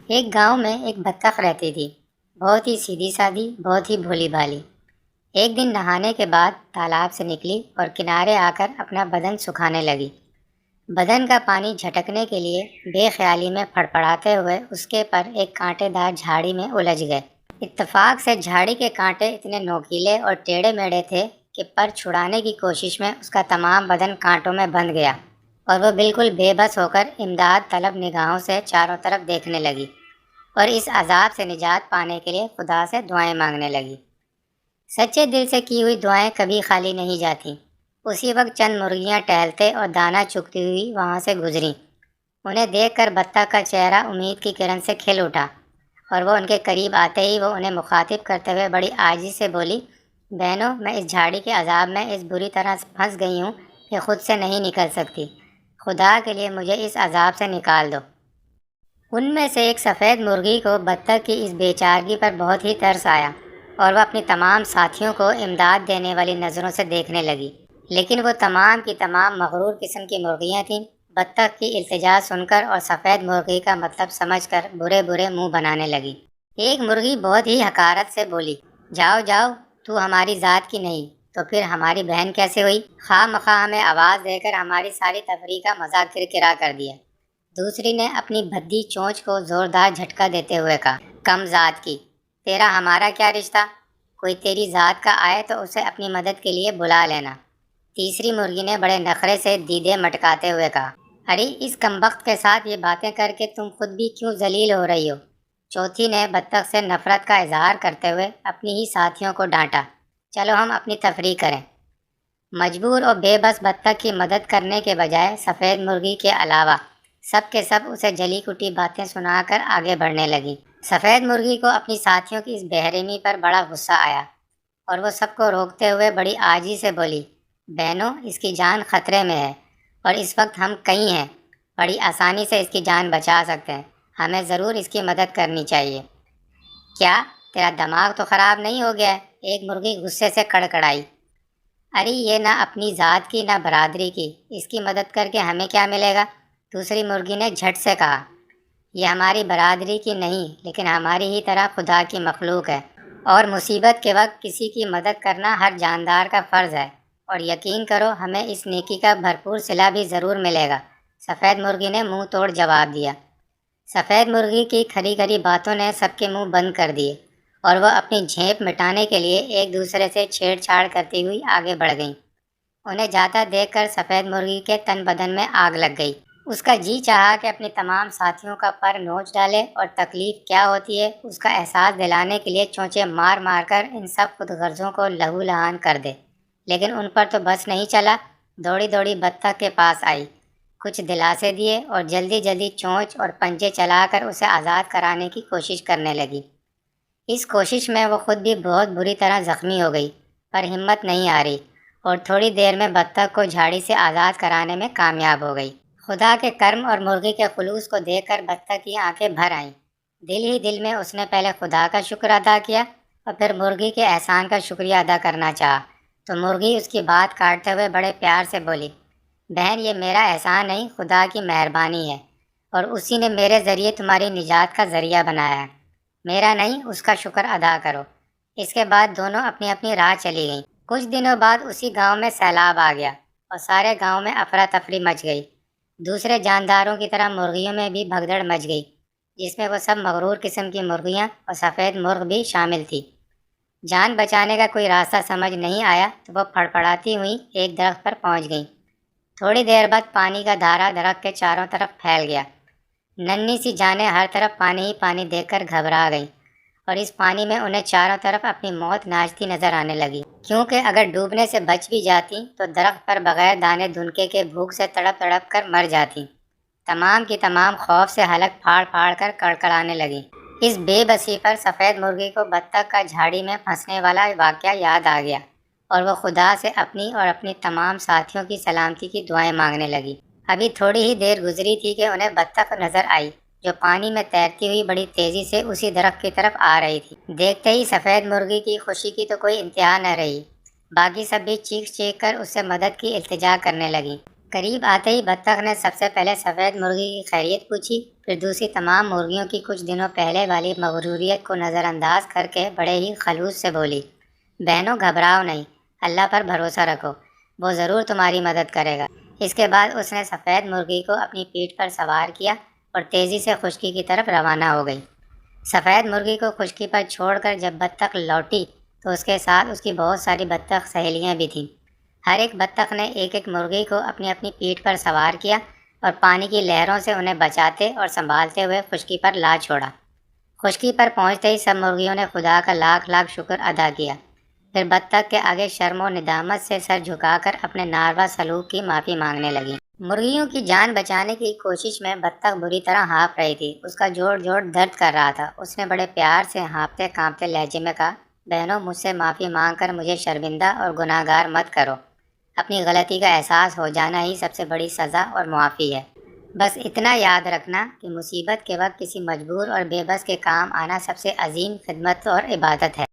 ایک گاؤں میں ایک بطخ رہتی تھی، بہت ہی سیدھی سادی، بہت ہی بھولی بھالی۔ ایک دن نہانے کے بعد تالاب سے نکلی اور کنارے آ کر اپنا بدن سکھانے لگی۔ بدن کا پانی جھٹکنے کے لیے بے خیالی میں پھڑپڑاتے ہوئے اس کے پر ایک کانٹے دار جھاڑی میں الجھ گئے۔ اتفاق سے جھاڑی کے کانٹے اتنے نوکیلے اور ٹیڑھے میڑے تھے کہ پر چھڑانے کی کوشش میں اس کا تمام بدن کانٹوں میں بندھ گیا اور وہ بالکل بے بس ہو کر امداد طلب نگاہوں سے چاروں طرف دیکھنے لگی اور اس عذاب سے نجات پانے کے لیے خدا سے دعائیں مانگنے لگی۔ سچے دل سے کی ہوئی دعائیں کبھی خالی نہیں جاتیں۔ اسی وقت چند مرغیاں ٹہلتے اور دانہ چگتی ہوئی وہاں سے گزریں۔ انہیں دیکھ کر بطخ کا چہرہ امید کی کرن سے کھل اٹھا اور وہ ان کے قریب آتے ہی وہ انہیں مخاطب کرتے ہوئے بڑی عاجزی سے بولی، بہنوں، میں اس جھاڑی کے عذاب میں اس بری طرح پھنس گئی ہوں کہ خود سے نہیں نکل سکتی۔ خدا کے لیے مجھے اس عذاب سے نکال دو۔ ان میں سے ایک سفید مرغی کو بطخ کی اس بے چارگی پر بہت ہی ترس آیا اور وہ اپنی تمام ساتھیوں کو امداد دینے والی نظروں سے دیکھنے لگی، لیکن وہ تمام کی تمام مغرور قسم کی مرغیاں تھیں۔ بطخ کی التجا سن کر اور سفید مرغی کا مطلب سمجھ کر برے برے منہ بنانے لگی۔ ایک مرغی بہت ہی حقارت سے بولی، جاؤ جاؤ، تو ہماری ذات کی نہیں تو پھر ہماری بہن کیسے ہوئی؟ خواہ مخواہ ہمیں آواز دے کر ہماری ساری تفریح کا مذاق کرکرا کر دیا۔ دوسری نے اپنی بھدی چونچ کو زوردار جھٹکا دیتے ہوئے کہا، کم ذات کی، تیرا ہمارا کیا رشتہ؟ کوئی تیری ذات کا آئے تو اسے اپنی مدد کے لیے بلا لینا۔ تیسری مرغی نے بڑے نخرے سے دیدے مٹکاتے ہوئے کہا، ارے اس کمبخت کے ساتھ یہ باتیں کر کے تم خود بھی کیوں ذلیل ہو رہی ہو؟ چوتھی نے بطخ سے نفرت کا اظہار کرتے ہوئے اپنی ہی ساتھیوں کو ڈانٹا، چلو ہم اپنی تفریح کریں۔ مجبور اور بے بس بطخ کی مدد کرنے کے بجائے سفید مرغی کے علاوہ سب کے سب اسے جلی کٹی باتیں سنا کر آگے بڑھنے لگیں۔ سفید مرغی کو اپنی ساتھیوں کی اس بے رحمی پر بڑا غصہ آیا اور وہ سب کو روکتے ہوئے بڑی عاجزی سے بولی، بہنوں، اس کی جان خطرے میں ہے اور اس وقت ہم کئی ہیں، بڑی آسانی سے اس کی جان بچا سکتے ہیں، ہمیں ضرور اس کی مدد کرنی چاہیے۔ کیا تیرا دماغ تو خراب نہیں ہو گیا ہے؟ ایک مرغی غصے سے کڑکڑائی، ارے یہ نہ اپنی ذات کی نہ برادری کی، اس کی مدد کر کے ہمیں کیا ملے گا؟ دوسری مرغی نے جھٹ سے کہا، یہ ہماری برادری کی نہیں لیکن ہماری ہی طرح خدا کی مخلوق ہے اور مصیبت کے وقت کسی کی مدد کرنا ہر جاندار کا فرض ہے، اور یقین کرو ہمیں اس نیکی کا بھرپور صلہ بھی ضرور ملے گا۔ سفید مرغی نے منہ توڑ جواب دیا۔ سفید مرغی کی کھری کھری باتوں نے سب کے منہ بند کر دیے اور وہ اپنی جھیپ مٹانے کے لیے ایک دوسرے سے چھیڑ چھاڑ کرتی ہوئی آگے بڑھ گئیں۔ انہیں جاتا دیکھ کر سفید مرغی کے تن بدن میں آگ لگ گئی۔ اس کا جی چاہا کہ اپنی تمام ساتھیوں کا پر نوچ ڈالے اور تکلیف کیا ہوتی ہے اس کا احساس دلانے کے لیے چونچے مار مار کر ان سب خود غرضوں کو لہو لہان کر دے، لیکن ان پر تو بس نہیں چلا۔ دوڑی دوڑی بطخ کے پاس آئی، کچھ دلاسے دیے اور جلدی جلدی چونچ اور پنجے چلا کر اسے آزاد کرانے کی کوشش کرنے لگی۔ اس کوشش میں وہ خود بھی بہت بری طرح زخمی ہو گئی، پر ہمت نہیں آ رہی اور تھوڑی دیر میں بطخ کو جھاڑی سے آزاد کرانے میں کامیاب ہو گئی۔ خدا کے کرم اور مرغی کے خلوص کو دیکھ کر بطخ کی آنکھیں بھر آئیں۔ دل ہی دل میں اس نے پہلے خدا کا شکر ادا کیا اور پھر مرغی کے احسان کا شکریہ ادا کرنا چاہا، تو مرغی اس کی بات کاٹتے ہوئے بڑے پیار سے بولی، بہن، یہ میرا احسان نہیں، خدا کی مہربانی ہے اور اسی نے میرے ذریعے تمہاری نجات کا ذریعہ بنایا ہے، میرا نہیں، اس کا شکر ادا کرو۔ اس کے بعد دونوں اپنی اپنی راہ چلی گئیں۔ کچھ دنوں بعد اسی گاؤں میں سیلاب آ گیا اور سارے گاؤں میں افراتفری مچ گئی۔ دوسرے جانداروں کی طرح مرغیوں میں بھی بھگدڑ مچ گئی، جس میں وہ سب مغرور قسم کی مرغیاں اور سفید مرغ بھی شامل تھی۔ جان بچانے کا کوئی راستہ سمجھ نہیں آیا تو وہ پھڑپڑاتی ہوئی ایک درخت پر پہنچ گئیں۔ تھوڑی دیر بعد پانی کا دھارا درخت کے چاروں طرف پھیل گیا۔ ننھی سی جانیں ہر طرف پانی ہی پانی دیکھ کر گھبرا گئیں اور اس پانی میں انہیں چاروں طرف اپنی موت ناچتی نظر آنے لگی، کیونکہ اگر ڈوبنے سے بچ بھی جاتی تو درخت پر بغیر دانے دھنکے کے بھوک سے تڑپ تڑپ کر مر جاتی۔ تمام کی تمام خوف سے حلق پھاڑ پھاڑ کر کڑکڑانے لگیں۔ اس بے بسی پر سفید مرغی کو بطخ کا جھاڑی میں پھنسنے والا واقعہ یاد آ گیا اور وہ خدا سے اپنی اور اپنی تمام ساتھیوں کی سلامتی کی دعائیں مانگنے لگی۔ ابھی تھوڑی ہی دیر گزری تھی کہ انہیں بطخ نظر آئی جو پانی میں تیرتی ہوئی بڑی تیزی سے اسی درخت کی طرف آ رہی تھی۔ دیکھتے ہی سفید مرغی کی خوشی کی تو کوئی انتہا نہ رہی۔ باقی سب بھی چیخ چیخ کر اس سے مدد کی التجا کرنے لگیں۔ قریب آتے ہی بطخ نے سب سے پہلے سفید مرغی کی خیریت پوچھی، پھر دوسری تمام مرغیوں کی کچھ دنوں پہلے والی مغروریت کو نظر انداز کر کے بڑے ہی خلوص سے بولی، بہنوں گھبراؤ نہیں، اللہ پر بھروسہ رکھو، وہ ضرور تمہاری مدد کرے گا۔ اس کے بعد اس نے سفید مرغی کو اپنی پیٹھ پر سوار کیا اور تیزی سے خشکی کی طرف روانہ ہو گئی۔ سفید مرغی کو خشکی پر چھوڑ کر جب بطخ لوٹی تو اس کے ساتھ اس کی بہت ساری بطخ سہیلیاں بھی تھیں۔ ہر ایک بطخ نے ایک ایک مرغی کو اپنی اپنی پیٹھ پر سوار کیا اور پانی کی لہروں سے انہیں بچاتے اور سنبھالتے ہوئے خشکی پر لا چھوڑا۔ خشکی پر پہنچتے ہی سب مرغیوں نے خدا کا لاکھ لاکھ شکر ادا کیا، پھر بطخ کے آگے شرم و ندامت سے سر جھکا کر اپنے ناروا سلوک کی معافی مانگنے لگیں۔ مرغیوں کی جان بچانے کی کوشش میں بطخ بری طرح ہانپ رہی تھی، اس کا جوڑ جوڑ درد کر رہا تھا۔ اس نے بڑے پیار سے ہانپتے کانپتے لہجے میں کہا، بہنوں مجھ سے معافی مانگ کر مجھے شرمندہ اور گناہ گار مت کرو، اپنی غلطی کا احساس ہو جانا ہی سب سے بڑی سزا اور معافی ہے۔ بس اتنا یاد رکھنا کہ مصیبت کے وقت کسی مجبور اور بے بس کے کام آنا سب سے عظیم خدمت اور عبادت ہے۔